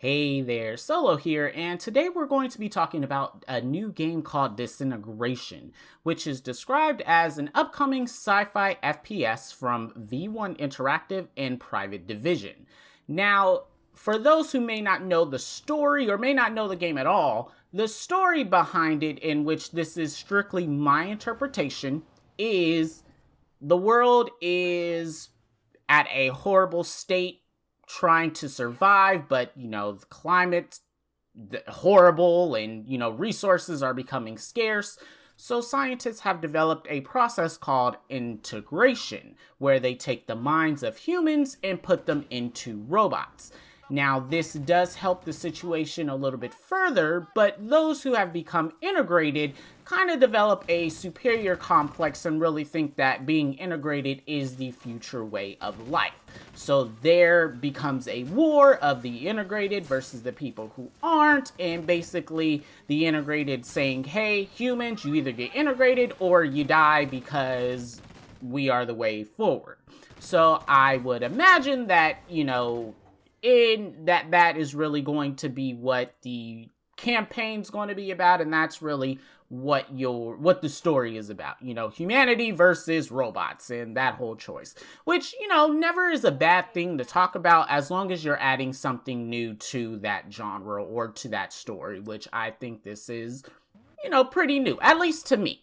Hey there, Solo here, and today we're going to be talking about a new game called Disintegration, which is described as an upcoming sci-fi FPS from V1 Interactive and Private Division. Now, for those who may not know the story or may not know the game at all, the story behind it, in which this is strictly my interpretation, is the world is at a horrible state trying to survive, but the climate's horrible and resources are becoming scarce. So scientists have developed a process called integration, where they take the minds of humans and put them into robots. Now, this does help the situation a little bit further, but those who have become integrated kind of develop a superior complex and really think that being integrated is the future way of life. So there becomes a war of the integrated versus the people who aren't, and basically the integrated saying, hey, humans, you either get integrated or you die because we are the way forward. So I would imagine that, in that is really going to be what the campaign's going to be about, and that's really what the story is about. Humanity versus robots and that whole choice, which never is a bad thing to talk about as long as you're adding something new to that genre or to that story, which I think this is pretty new, at least to me.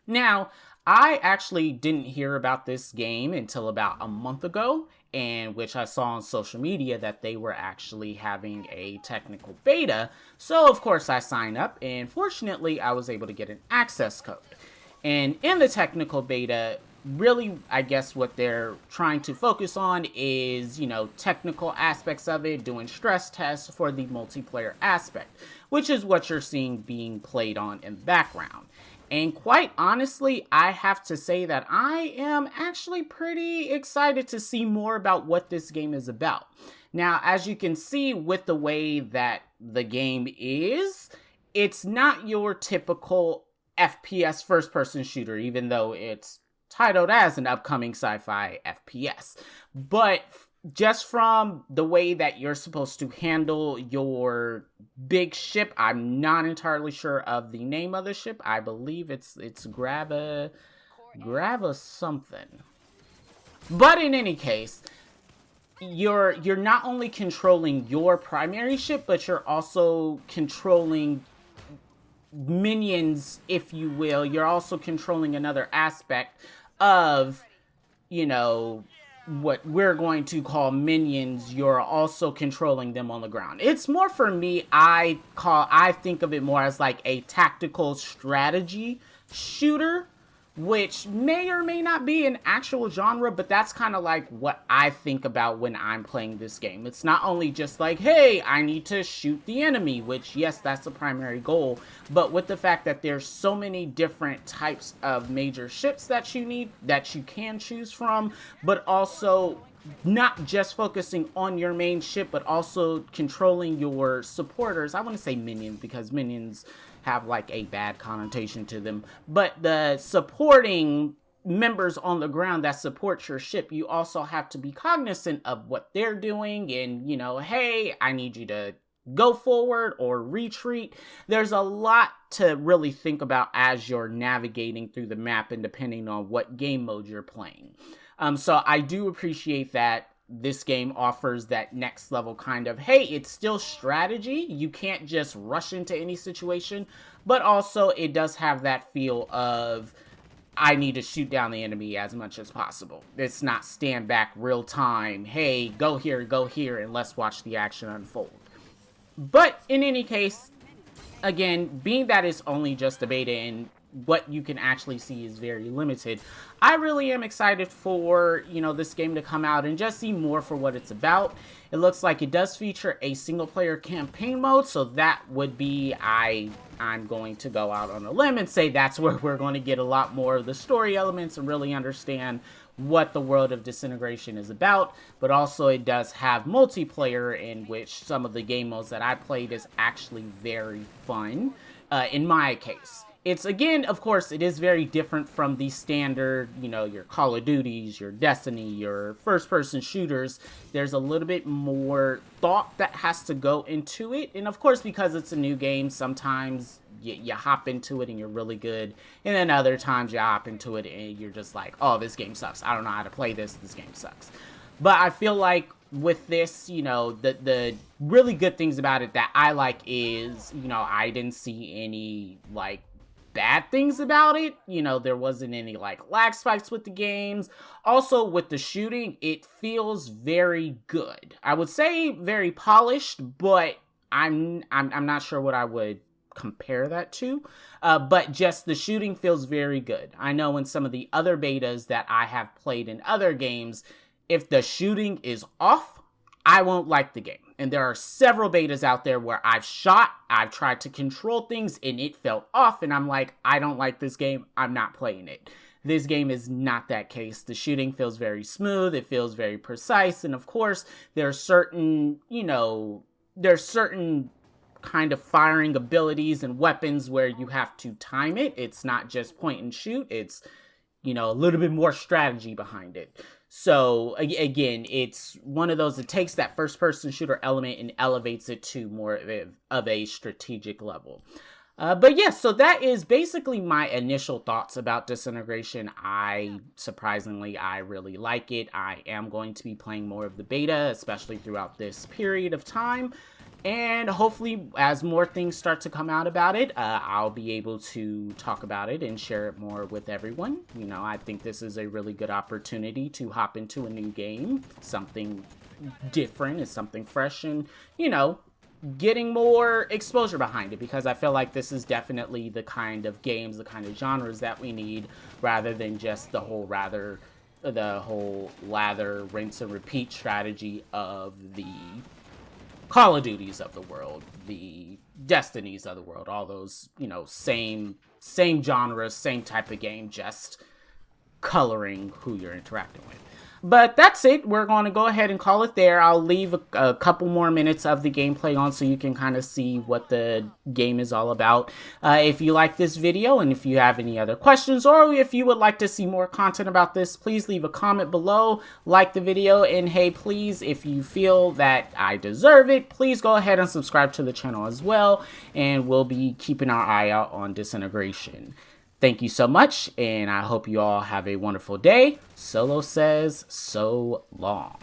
Now, I actually didn't hear about this game until about a month ago, and which I saw on social media that they were actually having a technical beta. So of course I signed up, and fortunately I was able to get an access code. And in the technical beta, really, I guess what they're trying to focus on is, technical aspects of it, doing stress tests for the multiplayer aspect, which is what you're seeing being played on in the background. And quite honestly, I have to say that I am actually pretty excited to see more about what this game is about. Now, as you can see with the way that the game is, it's not your typical FPS first-person shooter, even though it's titled as an upcoming sci-fi FPS. But just from the way that you're supposed to handle your big ship, I'm not entirely sure of the name of the ship. I believe it's Grava something. But in any case, you're not only controlling your primary ship, but you're also controlling minions, if you will. You're also controlling another aspect of, what we're going to call minions. You're also controlling them on the ground. It's more, for me, I think of it more as like a tactical strategy shooter, which may or may not be an actual genre, but that's kind of like what I think about when I'm playing this game. It's not only just like, hey, I need to shoot the enemy, which, yes, that's the primary goal, but with the fact that there's so many different types of major ships that you can choose from, but also not just focusing on your main ship, but also controlling your supporters. I want to say minions because minions have like a bad connotation to them, but the supporting members on the ground that support your ship, you also have to be cognizant of what they're doing and, hey, I need you to go forward or retreat. There's a lot to really think about as you're navigating through the map and depending on what game mode you're playing. So I do appreciate that this game offers that next level kind of, hey, it's still strategy. You can't just rush into any situation, but also it does have that feel of, I need to shoot down the enemy as much as possible. It's not stand back real time. Hey, go here, and let's watch the action unfold. But in any case, again, being that it's only just a beta and what you can actually see is very limited, I really am excited for, this game to come out and just see more for what it's about. It looks like it does feature a single player campaign mode, so that would be, I'm going to go out on a limb and say that's where we're going to get a lot more of the story elements and really understand what the world of Disintegration is about. But also it does have multiplayer, in which some of the game modes that I played is actually very fun, in my case. it's, again, of course, it is very different from the standard, your Call of Duties, your Destiny, your first-person shooters. There's a little bit more thought that has to go into it. And, of course, because it's a new game, sometimes you hop into it and you're really good. And then other times you hop into it and you're just like, oh, this game sucks. I don't know how to play this. This game sucks. But I feel like with this, the really good things about it that I like is, I didn't see any, bad things about it. There wasn't any, lag spikes with the games. Also, with the shooting, it feels very good. I would say very polished, but I'm not sure what I would compare that to. But just the shooting feels very good. I know in some of the other betas that I have played in other games, if the shooting is off, I won't like the game. And there are several betas out there where I've tried to control things, and it felt off, and I'm like, I don't like this game, I'm not playing it. This game is not that case. The shooting feels very smooth, it feels very precise, and of course, there's certain kind of firing abilities and weapons where you have to time it. It's not just point and shoot, it's, a little bit more strategy behind it. So, again, it's one of those that takes that first-person shooter element and elevates it to more of a strategic level. But yeah, so that is basically my initial thoughts about Disintegration. Surprisingly, I really like it. I am going to be playing more of the beta, especially throughout this period of time. And hopefully, as more things start to come out about it, I'll be able to talk about it and share it more with everyone. I think this is a really good opportunity to hop into a new game, something different and something fresh, and, getting more exposure behind it, because I feel like this is definitely the kind of games, the kind of genres that we need, rather than just the whole lather, rinse, and repeat strategy of the Call of Duties of the world, the Destinies of the world, all those, same genres, same type of game, just coloring who you're interacting with. But that's it. We're going to go ahead and call it there. I'll leave a couple more minutes of the gameplay on so you can kind of see what the game is all about. If you like this video and if you have any other questions, or if you would like to see more content about this, please leave a comment below, like the video, and hey, please, if you feel that I deserve it, please go ahead and subscribe to the channel as well, and we'll be keeping our eye out on Disintegration. Thank you so much, and I hope you all have a wonderful day. Solo says so long.